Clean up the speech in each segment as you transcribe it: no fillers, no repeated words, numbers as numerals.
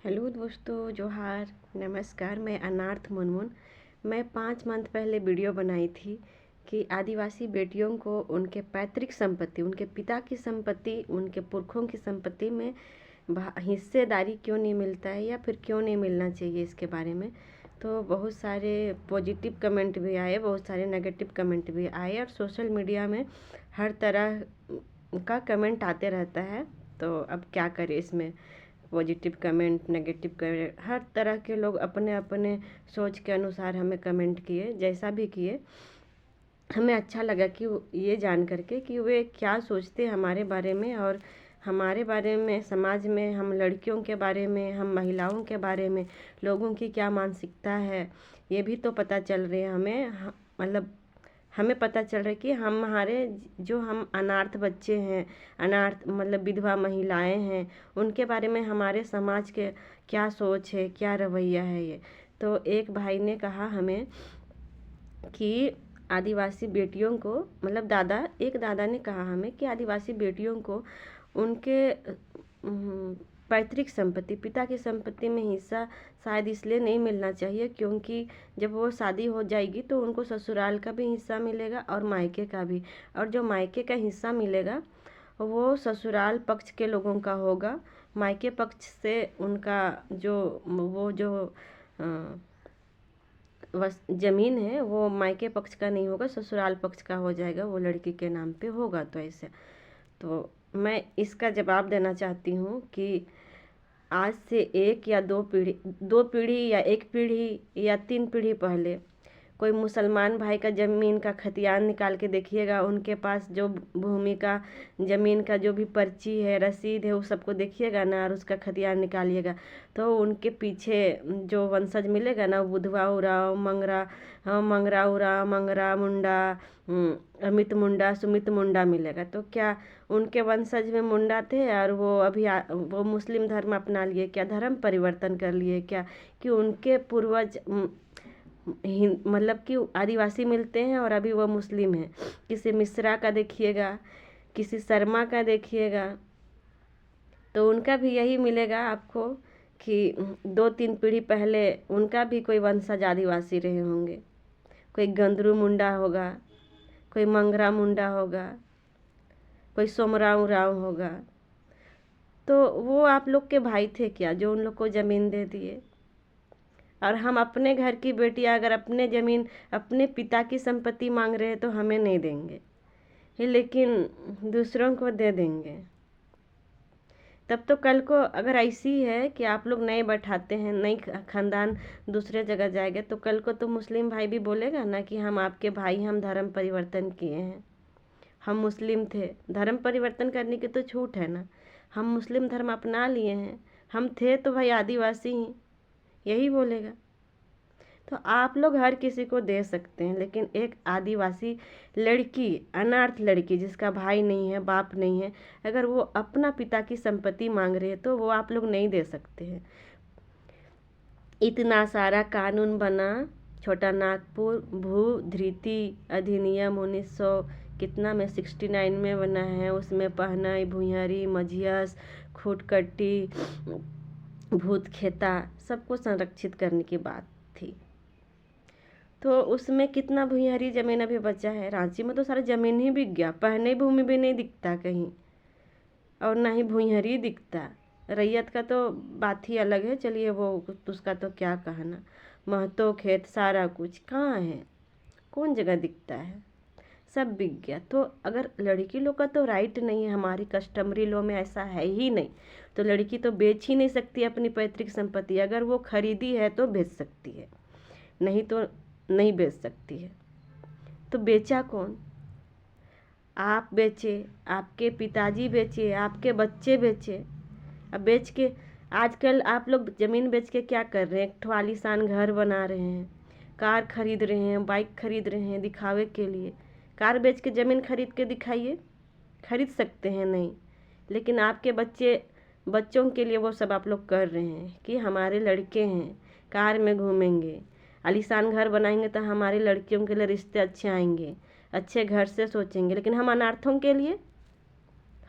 Hello दोस्तों, जोहार, नमस्कार। मैं अनार्थ मुनमुन। मैं 5 मंथ पहले वीडियो बनाई थी कि आदिवासी बेटियों को उनके पैतृक संपत्ति, उनके पिता की संपत्ति, उनके पुरखों की संपत्ति में हिस्सेदारी क्यों नहीं मिलता है या फिर क्यों नहीं मिलना चाहिए, इसके बारे में। तो बहुत सारे पॉजिटिव कमेंट भी आए, बहुत सारे नेगेटिव कमेंट भी आए और सोशल मीडिया में हर तरह का कमेंट आते रहता है। तो अब क्या करें, इसमें पॉजिटिव कमेंट, नेगेटिव कमेंट, हर तरह के लोग अपने अपने सोच के अनुसार हमें कमेंट किए। जैसा भी किए, हमें अच्छा लगा कि ये जान करके कि वे क्या सोचते हैं हमारे बारे में और हमारे बारे में, समाज में, हम लड़कियों के बारे में, हम महिलाओं के बारे में लोगों की क्या मानसिकता है, ये भी तो पता चल रही है हमें। मतलब हमें पता चल रहा है कि हम अनाथ बच्चे हैं, अनाथ मतलब विधवा महिलाएं हैं, उनके बारे में हमारे समाज के क्या सोच है, क्या रवैया है ये। तो एक भाई ने कहा हमें कि आदिवासी बेटियों को, मतलब एक दादा ने कहा हमें कि आदिवासी बेटियों को उनके पैतृक संपत्ति, पिता की संपत्ति में हिस्सा शायद इसलिए नहीं मिलना चाहिए क्योंकि जब वो शादी हो जाएगी तो उनको ससुराल का भी हिस्सा मिलेगा और मायके का भी। और जो मायके का हिस्सा मिलेगा वो ससुराल पक्ष के लोगों का होगा। मायके पक्ष से उनका जो ज़मीन है वो मायके पक्ष का नहीं होगा, ससुराल पक्ष का हो जाएगा, वो लड़की के नाम पे होगा। तो ऐसे, तो मैं इसका जवाब देना चाहती हूँ कि आज से 1 या 2 पीढ़ी या 1 पीढ़ी या 3 पीढ़ी पहले कोई मुसलमान भाई का ज़मीन का खतियान निकाल के देखिएगा, उनके पास जो भूमि का, ज़मीन का जो भी पर्ची है, रसीद है, वो सबको देखिएगा ना और उसका खतियान निकालिएगा, तो उनके पीछे जो वंशज मिलेगा ना, बुधवा उराव, मंगरा उराव, मंगरा मुंडा, अमित मुंडा, सुमित मुंडा मिलेगा। तो क्या उनके वंशज में मुंडा थे और वो मुस्लिम धर्म अपना लिए? क्या धर्म परिवर्तन कर लिए क्या? कि उनके पूर्वज मतलब कि आदिवासी मिलते हैं और अभी वो मुस्लिम हैं। किसी मिश्रा का देखिएगा, किसी शर्मा का देखिएगा, तो उनका भी यही मिलेगा आपको कि 2-3 पीढ़ी पहले उनका भी कोई वंशज आदिवासी रहे होंगे। कोई गंदरू मुंडा होगा, कोई मंगरा मुंडा होगा, कोई सोमराव उराव होगा। तो वो आप लोग के भाई थे क्या जो उन लोग को ज़मीन दे दिए? और हम अपने घर की बेटियां अगर अपने ज़मीन, अपने पिता की संपत्ति मांग रहे हैं तो हमें नहीं देंगे, लेकिन दूसरों को दे देंगे। तब तो कल को अगर ऐसी है कि आप लोग नए बैठाते हैं, नई खानदान दूसरे जगह जाएगा, तो कल को तो मुस्लिम भाई भी बोलेगा ना कि हम आपके भाई, हम धर्म परिवर्तन किए हैं, हम मुस्लिम थे। धर्म परिवर्तन करने की तो छूट है ना, हम मुस्लिम धर्म अपना लिए हैं, हम थे तो भाई आदिवासी ही, यही बोलेगा। तो आप लोग हर किसी को दे सकते हैं, लेकिन एक आदिवासी लड़की, अनाथ लड़की जिसका भाई नहीं है, बाप नहीं है, अगर वो अपना पिता की संपत्ति मांग रही है तो वो आप लोग नहीं दे सकते हैं। इतना सारा कानून बना, छोटा नागपुर भू धृति अधिनियम 1900 कितना में 69 में बना है। उसमें पहनाई, भुइयारी, मझियस, खूटकट्टी, भूत खेता सबको संरक्षित करने की बात थी। तो उसमें कितना भुइयारी ज़मीन अभी बचा है? रांची में तो सारा ज़मीन ही बिक गया, पहने भूमि भी नहीं दिखता कहीं और ना ही भुइयारी दिखता। रैयत का तो बात ही अलग है, चलिए वो उसका तो क्या कहना। महतो खेत सारा कुछ कहाँ है, कौन जगह दिखता है? सब बिक गया। तो अगर लड़की लोग का तो राइट नहीं है, हमारी कस्टमरी लॉ में ऐसा है ही नहीं, तो लड़की तो बेच ही नहीं सकती अपनी पैतृक संपत्ति। अगर वो खरीदी है तो बेच सकती है, नहीं तो नहीं बेच सकती है। तो बेचा कौन? आप बेचे, आपके पिताजी बेचे, आपके बच्चे बेचे। अब बेच के आजकल आप लोग ज़मीन बेच के क्या कर रहे हैं? एक ठो आलीशान घर बना रहे हैं, कार खरीद रहे हैं, बाइक खरीद रहे हैं दिखावे के लिए। कार बेच के ज़मीन खरीद के दिखाइए, खरीद सकते हैं? नहीं। लेकिन आपके बच्चों के लिए वो सब आप लोग कर रहे हैं कि हमारे लड़के हैं, कार में घूमेंगे, आलीशान घर बनाएंगे तो हमारी लड़कियों के लिए रिश्ते अच्छे आएंगे, अच्छे घर से सोचेंगे। लेकिन हम अनार्थों के लिए,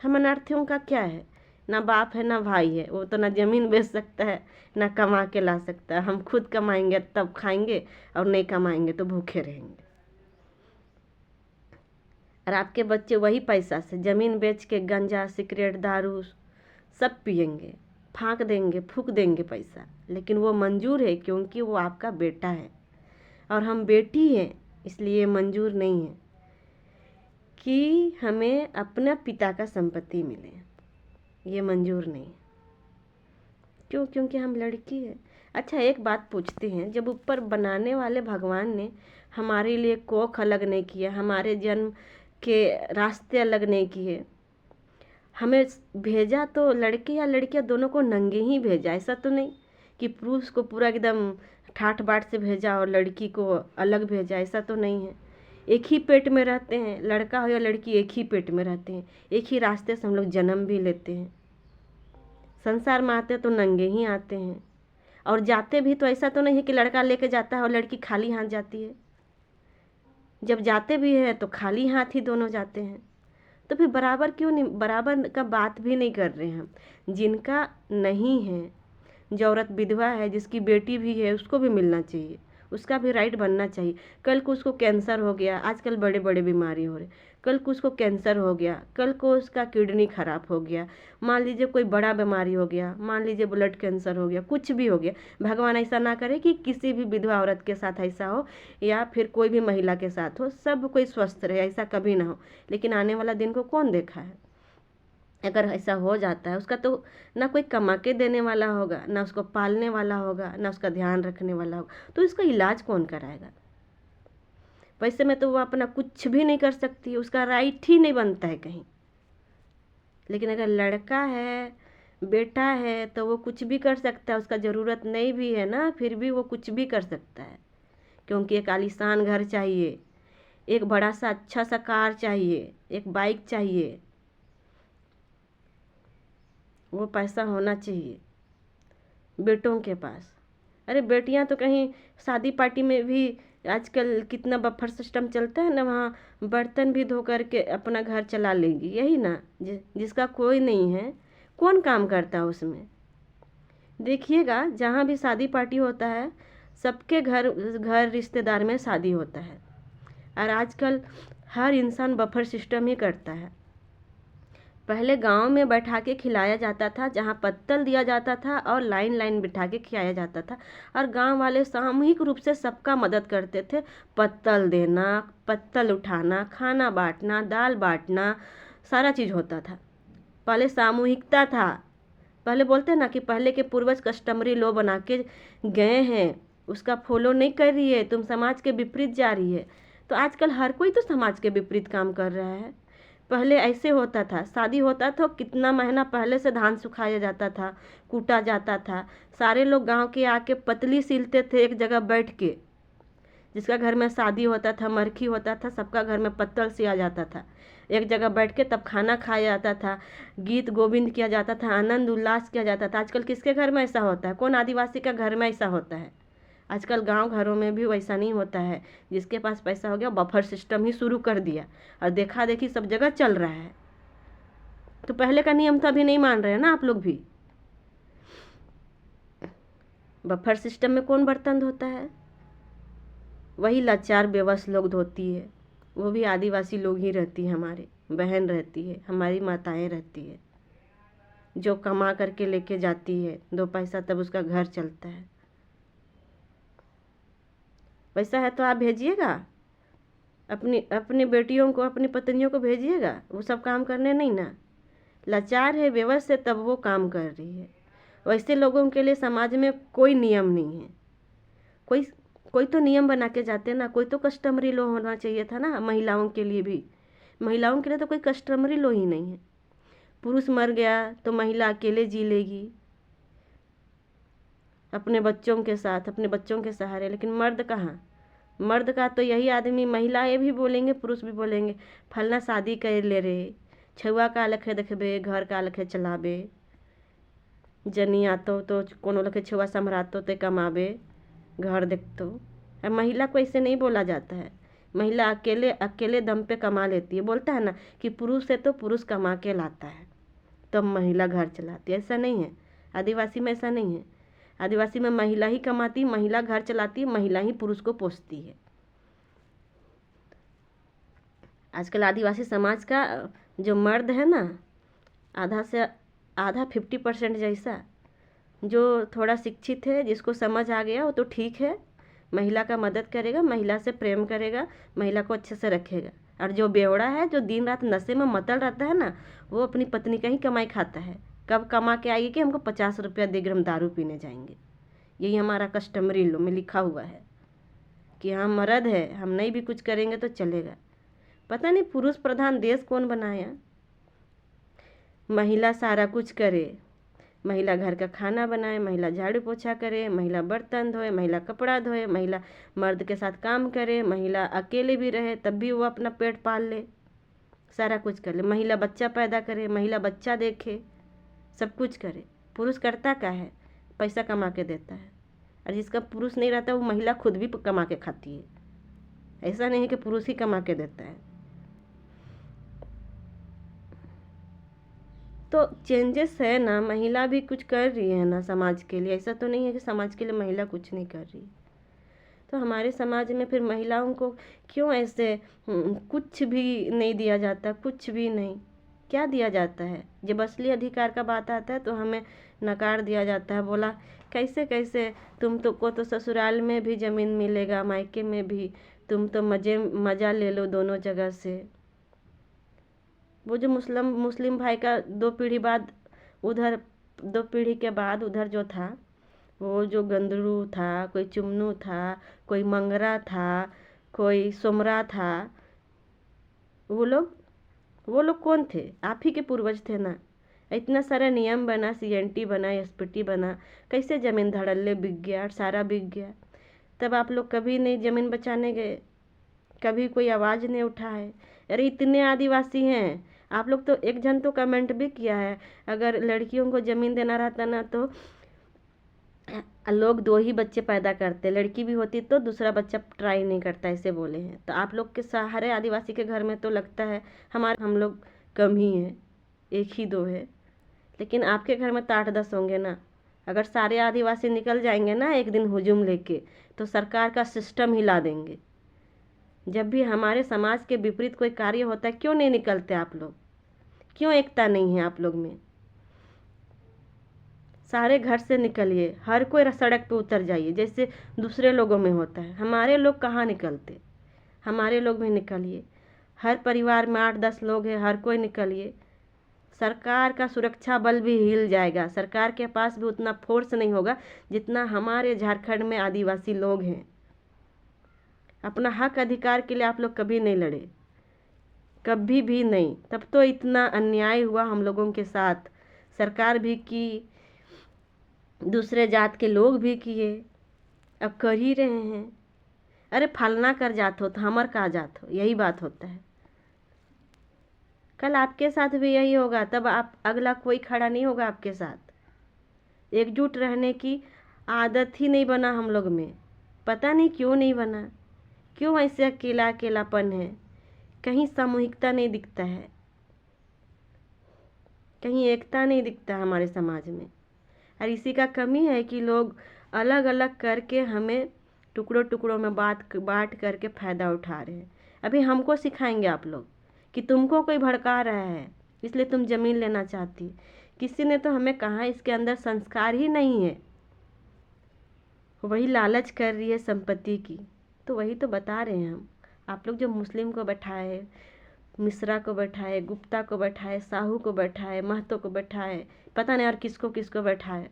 हम अनार्थियों का क्या है? ना बाप है ना भाई है, वो तो ना ज़मीन बेच सकता है ना कमा के ला सकता है। हम खुद कमाएंगे तब खाएंगे, और नहीं कमाएंगे तो भूखे रहेंगे। और आपके बच्चे वही पैसा से ज़मीन बेच के गंजा सिगरेट दारू सब पियेंगे, फाँक देंगे, फूक देंगे पैसा, लेकिन वो मंजूर है क्योंकि वो आपका बेटा है और हम बेटी हैं, इसलिए मंजूर नहीं है कि हमें अपना पिता का संपत्ति मिले, ये मंजूर नहीं। क्यों? क्योंकि हम लड़की है। अच्छा, एक बात पूछते हैं, जब ऊपर बनाने वाले भगवान ने हमारे लिए कोख अलग नहीं किया, हमारे जन्म के रास्ते अलग नहीं किए, हमें भेजा तो लड़के या लड़कियां दोनों को नंगे ही भेजा। ऐसा तो नहीं कि पुरुष को पूरा एकदम ठाठ बाट से भेजा और लड़की को अलग भेजा, ऐसा तो नहीं है। एक ही पेट में रहते हैं, लड़का हो या लड़की एक ही पेट में रहते हैं, एक ही रास्ते से हम लोग जन्म भी लेते हैं। संसार में आते तो नंगे ही आते हैं, और जाते भी तो ऐसा तो नहीं है कि लड़का लेके जाता है और लड़की खाली हाथ जाती है। जब जाते भी है तो खाली हाथ ही दोनों जाते हैं। तो फिर बराबर क्यों नहीं, बराबर का बात भी नहीं कर रहे हैं हम। जिनका नहीं है, जो औरत विधवा है, जिसकी बेटी भी है, उसको भी मिलना चाहिए, उसका भी राइट बनना चाहिए। कल को उसको कैंसर हो गया, आजकल बड़े बड़े बीमारी हो रहे, कल को उसको कैंसर हो गया, कल को उसका किडनी खराब हो गया, मान लीजिए कोई बड़ा बीमारी हो गया, मान लीजिए ब्लड कैंसर हो गया, कुछ भी हो गया, भगवान ऐसा ना करे कि किसी भी विधवा औरत के साथ ऐसा हो या फिर कोई भी महिला के साथ हो, सब कोई स्वस्थ रहे, ऐसा कभी ना हो। लेकिन आने वाला दिन को कौन देखा है? अगर ऐसा हो जाता है, उसका तो ना कोई कमा के देने वाला होगा, ना उसको पालने वाला होगा, ना उसका ध्यान रखने वाला होगा, तो इसका इलाज कौन कराएगा? वैसे में तो वो अपना कुछ भी नहीं कर सकती, उसका राइट ही नहीं बनता है कहीं। लेकिन अगर लड़का है, बेटा है, तो वो कुछ भी कर सकता है, उसका ज़रूरत नहीं भी है ना, फिर भी वो कुछ भी कर सकता है। क्योंकि एक आलीशान घर चाहिए, एक बड़ा सा अच्छा सा कार चाहिए, एक बाइक चाहिए, वो पैसा होना चाहिए बेटों के पास। अरे बेटियां तो कहीं शादी पार्टी में भी आजकल कितना बफर सिस्टम चलता है ना, वहाँ बर्तन भी धो करके अपना घर चला लेंगी, यही ना। जिसका कोई नहीं है, कौन काम करता है उसमें? देखिएगा, जहाँ भी शादी पार्टी होता है, सबके घर घर रिश्तेदार में शादी होता है, और आजकल हर इंसान बफर सिस्टम ही करता है। पहले गांव में बैठा के खिलाया जाता था, जहाँ पत्तल दिया जाता था और लाइन लाइन बिठा के खिलाया जाता था, और गांव वाले सामूहिक रूप से सबका मदद करते थे। पत्तल देना, पत्तल उठाना, खाना बांटना, दाल बांटना, सारा चीज़ होता था। पहले सामूहिकता था। पहले बोलते हैं ना कि पहले के पूर्वज कस्टमरी लॉ बना के गए हैं, उसका फॉलो नहीं कर रही है, तुम समाज के विपरीत जा रही है। तो आजकल हर कोई तो समाज के विपरीत काम कर रहा है। पहले ऐसे होता था, शादी होता था, कितना महीना पहले से धान सुखाया जाता था, कूटा जाता था, सारे लोग गांव के आके पतली सीलते थे एक जगह बैठ के। जिसका घर में शादी होता था, मरखी होता था, सबका घर में पत्तल सिया जाता था, एक जगह बैठ के तब खाना खाया जाता था, गीत गोविंद किया जाता था, आनंद उल्लास किया जाता था। आजकल किसके घर में ऐसा होता है? कौन आदिवासी का घर में ऐसा होता है? आजकल गांव घरों में भी वैसा नहीं होता है। जिसके पास पैसा हो गया, बफर सिस्टम ही शुरू कर दिया, और देखा देखी सब जगह चल रहा है। तो पहले का नियम तो अभी नहीं मान रहे हैं ना आप लोग भी। बफर सिस्टम में कौन बर्तन धोता है? वही लाचार बेबस लोग धोती है, वो भी आदिवासी लोग ही रहती है, हमारे बहन रहती है, हमारी माताएं रहती है, जो कमा करके लेके जाती है 2 पैसा, तब उसका घर चलता है। वैसा है तो आप भेजिएगा अपनी अपनी बेटियों को, अपनी पत्नियों को भेजिएगा, वो सब काम करने नहीं ना। लाचार है, बेबस है, तब वो काम कर रही है। वैसे लोगों के लिए समाज में कोई नियम नहीं है। कोई कोई तो नियम बना के जाते ना, कोई तो कस्टमरी लॉ होना चाहिए था ना महिलाओं के लिए भी। महिलाओं के लिए तो कोई कस्टमरी लॉ ही नहीं है। पुरुष मर गया तो महिला अकेले जी लेगी अपने बच्चों के साथ, अपने बच्चों के सहारे, लेकिन मर्द कहाँ? मर्द का तो यही आदमी, महिलाएं भी बोलेंगे, पुरुष भी बोलेंगे, फलना शादी कर ले रे, छुआ का लखे देखबे, घर का लखे चलाबे, जनी आतो तो कोनो लखे छुआ संभरातो ते कमाबे, घर देखतो। अब महिला को ऐसे नहीं बोला जाता है। महिला अकेले अकेले दम पे कमा लेती है। बोलता है ना कि पुरुष है तो पुरुष कमा के लाता है। तब महिला घर चलाती है, ऐसा नहीं है। आदिवासी में ऐसा नहीं है। आदिवासी में महिला ही कमाती, महिला घर चलाती, महिला ही पुरुष को पोसती है। आजकल आदिवासी समाज का जो मर्द है ना, आधा से आधा 50% जैसा, जो थोड़ा शिक्षित है, जिसको समझ आ गया, वो तो ठीक है, महिला का मदद करेगा, महिला से प्रेम करेगा, महिला को अच्छे से रखेगा। और जो बेवड़ा है, जो दिन रात नशे में मतल रहता है ना, वो अपनी पत्नी का ही कमाई खाता है। कब कमा के आएगी कि हमको 50 रुपया देकर हम दारू पीने जाएंगे। यही हमारा कस्टमरी लो में लिखा हुआ है कि हम मर्द है, हम नहीं भी कुछ करेंगे तो चलेगा। पता नहीं पुरुष प्रधान देश कौन बनाया। महिला सारा कुछ करे, महिला घर का खाना बनाए, महिला झाड़ू पोछा करे, महिला बर्तन धोए, महिला कपड़ा धोए, महिला मर्द के साथ काम करे, महिला अकेले भी रहे तब भी वो अपना पेट पाल ले, सारा कुछ कर ले। महिला बच्चा पैदा करे, महिला बच्चा देखे, सब कुछ करे। पुरुष करता क्या है? पैसा कमा के देता है। और जिसका पुरुष नहीं रहता वो महिला खुद भी कमा के खाती है। ऐसा नहीं है कि पुरुष ही कमा के देता है। तो चेंजेस है ना, महिला भी कुछ कर रही है ना समाज के लिए। ऐसा तो नहीं है कि समाज के लिए महिला कुछ नहीं कर रही। तो हमारे समाज में फिर महिलाओं को क्यों ऐसे कुछ भी नहीं दिया जाता? कुछ भी नहीं। क्या दिया जाता है? जब असली अधिकार का बात आता है तो हमें नकार दिया जाता है। बोला कैसे कैसे, तुम तो को तो ससुराल में भी ज़मीन मिलेगा, मायके में भी, तुम तो मज़ा ले लो दोनों जगह से। वो जो मुस्लिम भाई का 2 पीढ़ी बाद उधर, 2 पीढ़ी के बाद उधर जो था, वो जो गंदरू था, कोई चुमनू था, कोई मंगरा था, कोई सोमरा था, वो लोग कौन थे? आप ही के पूर्वज थे ना। इतना सारा नियम बना, CNT बना, SPT बना, कैसे ज़मीन धड़ल्ले बिक गया, सारा बिक गया। तब आप लोग कभी नहीं ज़मीन बचाने गए, कभी कोई आवाज़ नहीं उठाए। अरे इतने आदिवासी हैं, आप लोग तो एक जन तो कमेंट भी किया है, अगर लड़कियों को ज़मीन देना रहता ना तो लोग 2 ही बच्चे पैदा करते, लड़की भी होती तो दूसरा बच्चा ट्राई नहीं करता, ऐसे बोले हैं। तो आप लोग के सारे आदिवासी के घर में तो लगता है हम लोग कम ही हैं, 1 ही 2 है। लेकिन आपके घर में तो 8-10 होंगे ना। अगर सारे आदिवासी निकल जाएंगे ना एक दिन हुजूम लेके, तो सरकार का सिस्टम हिला देंगे। जब भी हमारे समाज के विपरीत कोई कार्य होता है, क्यों नहीं निकलते आप लोग? क्यों एकता नहीं है आप लोग में? सारे घर से निकलिए, हर कोई सड़क पे उतर जाइए जैसे दूसरे लोगों में होता है। हमारे लोग कहाँ निकलते? हमारे लोग भी निकलिए। हर परिवार में 8-10 लोग हैं, हर कोई निकलिए। सरकार का सुरक्षा बल भी हिल जाएगा। सरकार के पास भी उतना फोर्स नहीं होगा जितना हमारे झारखंड में आदिवासी लोग हैं। अपना हक अधिकार के लिए आप लोग कभी नहीं लड़े, कभी भी नहीं। तब तो इतना अन्याय हुआ हम लोगों के साथ। सरकार भी की, दूसरे जात के लोग भी किए, अब कर ही रहे हैं। अरे फलना कर जात हो तो हमर का जात हो, यही बात होता है। कल आपके साथ भी यही होगा, तब आप अगला कोई खड़ा नहीं होगा आपके साथ। एकजुट रहने की आदत ही नहीं बना हम लोग में, पता नहीं क्यों नहीं बना। क्यों ऐसे अकेला अकेलापन है? कहीं सामूहिकता नहीं दिखता है, कहीं एकता नहीं दिखता हमारे समाज में। और इसी का कमी है कि लोग अलग अलग करके हमें टुकड़ों टुकड़ों में बांट करके फ़ायदा उठा रहे हैं। अभी हमको सिखाएंगे आप लोग कि तुमको कोई भड़का रहा है इसलिए तुम ज़मीन लेना चाहती। किसी ने तो हमें कहा इसके अंदर संस्कार ही नहीं है, वही लालच कर रही है संपत्ति की। तो वही तो बता रहे हैं हम। आप लोग जो मुस्लिम को बैठाए, मिश्रा को बैठाए, गुप्ता को बैठाए, साहू को बैठाए, महतो को बैठाए, पता नहीं और किसको किसको बैठाए,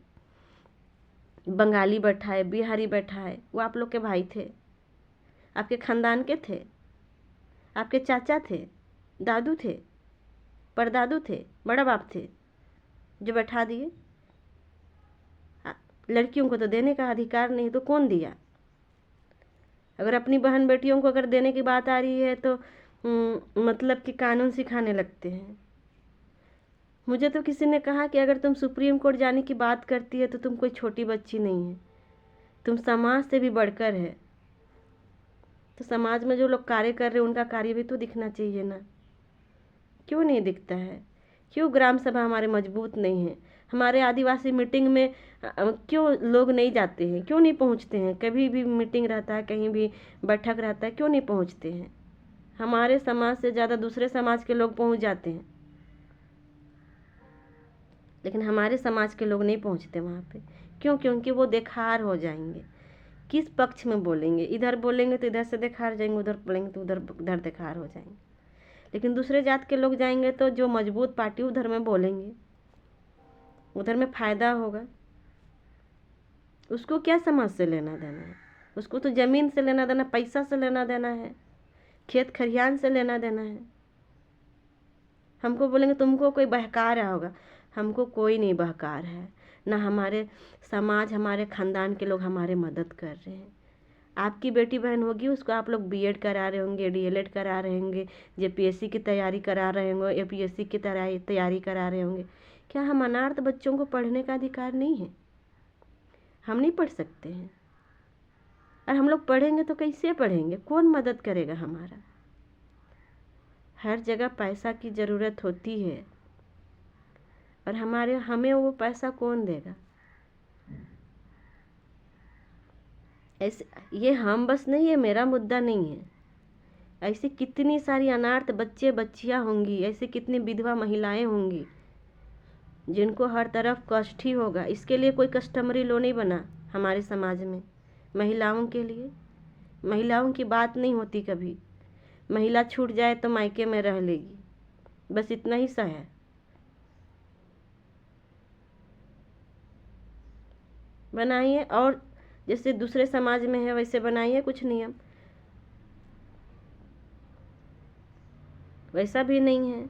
बंगाली बैठाए, बिहारी बैठाए, वो आप लोग के भाई थे, आपके ख़ानदान के थे, आपके चाचा थे, दादू थे, परदादू थे, बड़ा बाप थे, जो बैठा दिए। लड़कियों को तो देने का अधिकार नहीं, तो कौन दिया? अगर अपनी बहन बेटियों को अगर देने की बात आ रही है तो मतलब कि कानून सिखाने लगते हैं। मुझे तो किसी ने कहा कि अगर तुम सुप्रीम कोर्ट जाने की बात करती है तो तुम कोई छोटी बच्ची नहीं है, तुम समाज से भी बढ़कर है। तो समाज में जो लोग कार्य कर रहे हैं उनका कार्य भी तो दिखना चाहिए ना। क्यों नहीं दिखता है? क्यों ग्राम सभा हमारे मजबूत नहीं है? हमारे आदिवासी मीटिंग में क्यों लोग नहीं जाते हैं, क्यों नहीं पहुंचते हैं? कभी भी मीटिंग रहता है, कहीं भी बैठक रहता है, क्यों नहीं पहुंचते हैं? हमारे समाज से ज़्यादा दूसरे समाज के लोग पहुंच जाते हैं, लेकिन हमारे समाज के लोग नहीं पहुंचते वहाँ पे। क्यों? क्योंकि वो देखार हो जाएंगे। किस पक्ष में बोलेंगे? इधर बोलेंगे तो इधर से देखार जाएंगे, उधर बोलेंगे तो उधर देखार हो जाएंगे। लेकिन दूसरे जात के लोग जाएंगे तो जो मजबूत पार्टी उधर में बोलेंगे, उधर में फ़ायदा होगा। उसको क्या समाज से लेना देना है? उसको तो ज़मीन से लेना देना, पैसा से लेना देना है, खेत खलिहान से लेना देना है। हमको बोलेंगे तुमको कोई बहका रहा होगा, हमको कोई नहीं बहका रहा है, ना हमारे समाज, हमारे ख़ानदान के लोग हमारे मदद कर रहे हैं। आपकी बेटी बहन होगी, उसको आप लोग बीएड करा रहे होंगे, डीएलएड करा रहे होंगे, जेपीएससी की तैयारी करा रहे होंगे, एपीएससी की तैयारी करा रहे होंगे। क्या हम अनाथ बच्चों को पढ़ने का अधिकार नहीं है? हम नहीं पढ़ सकते हैं? और हम लोग पढ़ेंगे तो कैसे पढ़ेंगे? कौन मदद करेगा हमारा? हर जगह पैसा की ज़रूरत होती है, और हमें वो पैसा कौन देगा? ऐसे ये हम बस नहीं है, मेरा मुद्दा नहीं है। ऐसे कितनी सारी अनाथ बच्चे बच्चियां होंगी, ऐसे कितनी विधवा महिलाएं होंगी जिनको हर तरफ कष्ट ही होगा। इसके लिए कोई कस्टमरी लॉ नहीं बना हमारे समाज में महिलाओं के लिए। महिलाओं की बात नहीं होती कभी। महिला छूट जाए तो मायके में रह लेगी, बस इतना ही सा है। बनाइए, और जैसे दूसरे समाज में है वैसे बनाइए कुछ नियम। वैसा भी नहीं है।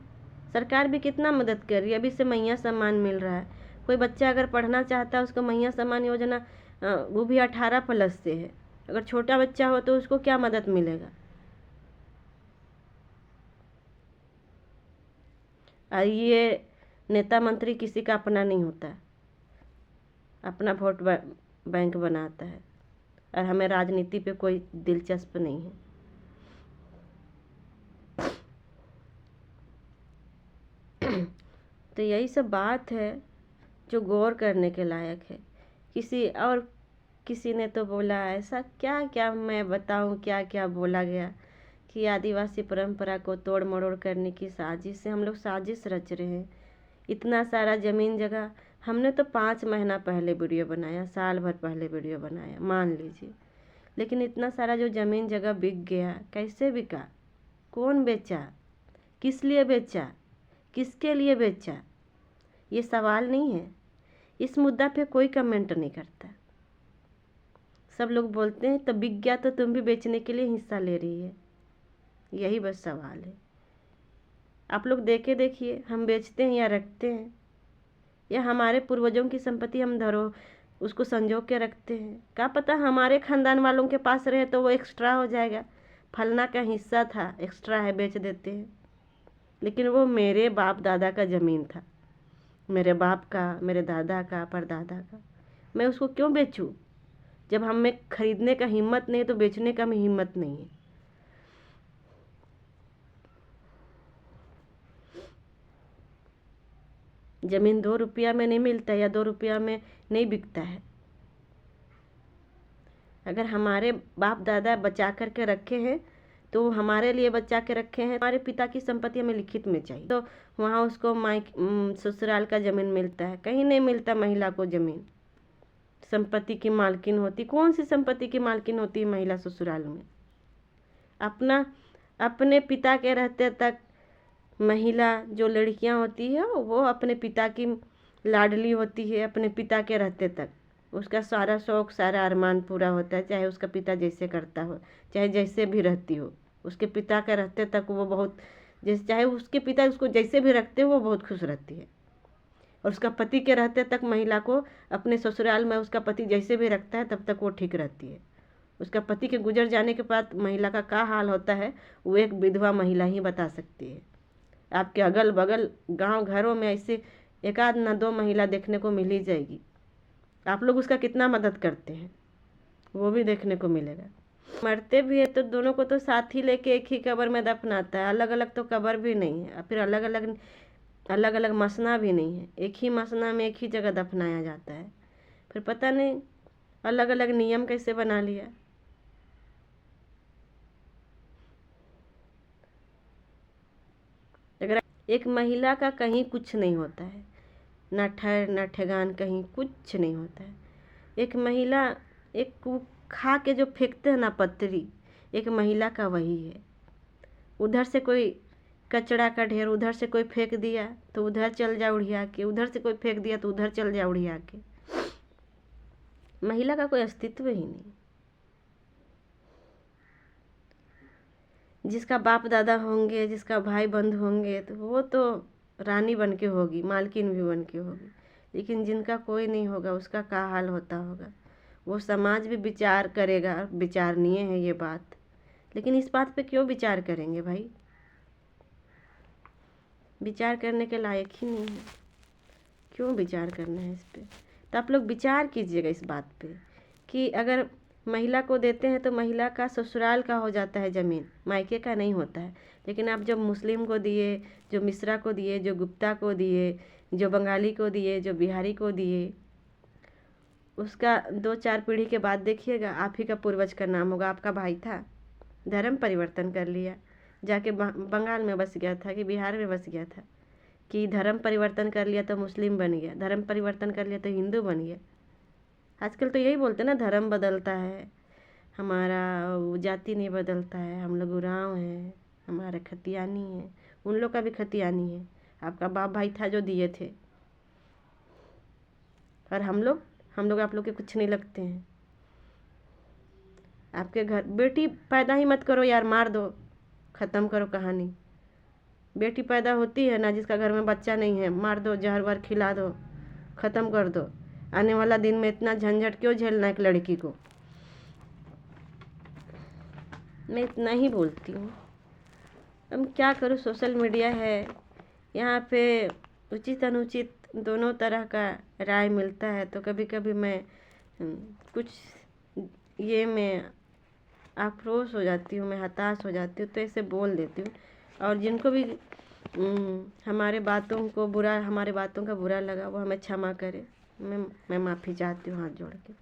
सरकार भी कितना मदद कर रही है, अभी से मैया सम्मान मिल रहा है। कोई बच्चा अगर पढ़ना चाहता है उसको मैया सम्मान योजना, वो भी 18+ से है। अगर छोटा बच्चा हो तो उसको क्या मदद मिलेगा? और ये नेता मंत्री किसी का अपना नहीं होता, अपना वोट बैंक बनाता है, और हमें राजनीति पे कोई दिलचस्प नहीं है। तो यही सब बात है जो गौर करने के लायक है। किसी ने तो बोला, ऐसा क्या क्या मैं बताऊं, क्या क्या बोला गया कि आदिवासी परंपरा को तोड़ मरोड़ करने की साजिश से हम लोग साजिश रच रहे हैं। इतना सारा ज़मीन जगह, हमने तो 5 महीना पहले वीडियो बनाया, साल भर पहले वीडियो बनाया, मान लीजिए। लेकिन इतना सारा जो ज़मीन जगह बिक गया, कैसे बिका? कौन बेचा? किस लिए बेचा? किसके लिए बेचा? ये सवाल नहीं है। इस मुद्दा पे कोई कमेंट नहीं करता। सब लोग बोलते हैं तो बिक गया तो तुम भी बेचने के लिए हिस्सा ले रही है। यही बस सवाल है। आप लोग देखिए, हम बेचते हैं या रखते हैं, या हमारे पूर्वजों की संपत्ति हम उसको संजो के रखते हैं। क्या पता हमारे ख़ानदान वालों के पास रहे तो वो एक्स्ट्रा हो जाएगा, फलना का हिस्सा था, एक्स्ट्रा है, बेच देते हैं। लेकिन वो मेरे बाप दादा का ज़मीन था, मेरे बाप का, मेरे दादा का, परदादा का। मैं उसको क्यों बेचूं? जब हमें खरीदने का हिम्मत नहीं तो बेचने का भी हिम्मत नहीं है। ज़मीन 2 रुपया में नहीं मिलता, या 2 रुपया में नहीं बिकता है। अगर हमारे बाप दादा बचा करके रखे हैं तो हमारे लिए बचा के रखे हैं। हमारे पिता की संपत्ति हमें लिखित में चाहिए, तो वहाँ उसको ससुराल का ज़मीन मिलता है। कहीं नहीं मिलता महिला को ज़मीन। संपत्ति की मालकिन होती, कौन सी संपत्ति की मालकिन होती है महिला ससुराल में? अपने पिता के रहते तक महिला, जो लड़कियां होती है, वो अपने पिता की लाडली होती है। अपने पिता के रहते तक उसका सारा शौक़, सारा अरमान पूरा होता है, चाहे उसका पिता जैसे करता हो, चाहे जैसे भी रहती हो। उसके पिता के रहते तक वो बहुत, जैसे चाहे उसके पिता उसको जैसे भी रखते हो, वो बहुत खुश रहती है। और उसका पति के रहते तक महिला को अपने ससुराल में उसका पति जैसे भी रखता है तब तक वो ठीक रहती है। उसका पति के गुजर जाने के बाद महिला का क्या हाल होता है, वो एक विधवा महिला ही बता सकती है। आपके अगल बगल गांव घरों में ऐसे 1 ना 2 महिला देखने को मिल ही जाएगी। आप लोग उसका कितना मदद करते हैं वो भी देखने को मिलेगा। मरते भी है तो दोनों को तो साथ ही लेके एक ही कब्र में दफनाता है, अलग अलग तो कब्र भी नहीं है। फिर अलग अलग अलग अलग मसना भी नहीं है, एक ही मसना में एक ही जगह दफनाया जाता है। फिर पता नहीं अलग अलग नियम कैसे बना लिया। अगर एक महिला का कहीं कुछ नहीं होता है, ना ठहर ना ठेगान, कहीं कुछ नहीं होता है। एक महिला, एक खा के जो फेंकते हैं ना पत्थरी, एक महिला का वही है। उधर से कोई कचड़ा का ढेर उधर से कोई फेंक दिया तो उधर चल जा उड़िया के, उधर से कोई फेंक दिया तो उधर चल जा उड़िया के। महिला का कोई अस्तित्व ही नहीं। जिसका बाप दादा होंगे, जिसका भाई बंधु होंगे, तो वो तो रानी बन के होगी, मालकिन भी बन के होगी। लेकिन जिनका कोई नहीं होगा उसका क्या हाल होता होगा। वो समाज भी विचार करेगा, विचारणीय है ये बात, लेकिन इस बात पे क्यों विचार करेंगे भाई। विचार करने के लायक ही नहीं है, क्यों विचार करना है इस पे। तो आप लोग विचार कीजिएगा इस बात पे कि अगर महिला को देते हैं तो महिला का ससुराल का हो जाता है ज़मीन, मायके का नहीं होता है। लेकिन आप जब मुस्लिम को दिए, जो मिश्रा को दिए, जो गुप्ता को दिए, जो बंगाली को दिए, जो बिहारी को दिए, उसका 2-4 पीढ़ी के बाद देखिएगा आप ही का पूर्वज का नाम होगा। आपका भाई था, धर्म परिवर्तन कर लिया, जाके बंगाल में बस गया था कि बिहार में बस गया था, कि धर्म परिवर्तन कर लिया तो मुस्लिम बन गया, धर्म परिवर्तन कर लिया तो हिंदू बन गया। आजकल तो यही बोलते ना, धर्म बदलता है, हमारा जाति नहीं बदलता है, हम लोग उरांव हैं, हमारा खतियानी है। उन लोग का भी खतियानी है, आपका बाप भाई था जो दिए थे। और हम लोग आप लोग के कुछ नहीं लगते हैं। आपके घर बेटी पैदा ही मत करो यार, मार दो, ख़त्म करो कहानी। बेटी पैदा होती है ना, जिसका घर में बच्चा नहीं है, मार दो, जहर वहर खिला दो, ख़त्म कर दो। आने वाला दिन में इतना झंझट क्यों झेलना एक लड़की को। मैं इतना ही बोलती हूँ। अब क्या करूँ, सोशल मीडिया है, यहाँ पे उचित अनुचित दोनों तरह का राय मिलता है। तो कभी कभी मैं कुछ ये मैं आक्रोश हो जाती हूँ, मैं हताश हो जाती हूँ, तो ऐसे बोल देती हूँ। और जिनको भी हमारे बातों का बुरा लगा वो हमें क्षमा करे। मैं माफ़ी चाहती हूँ हाथ जोड़ के।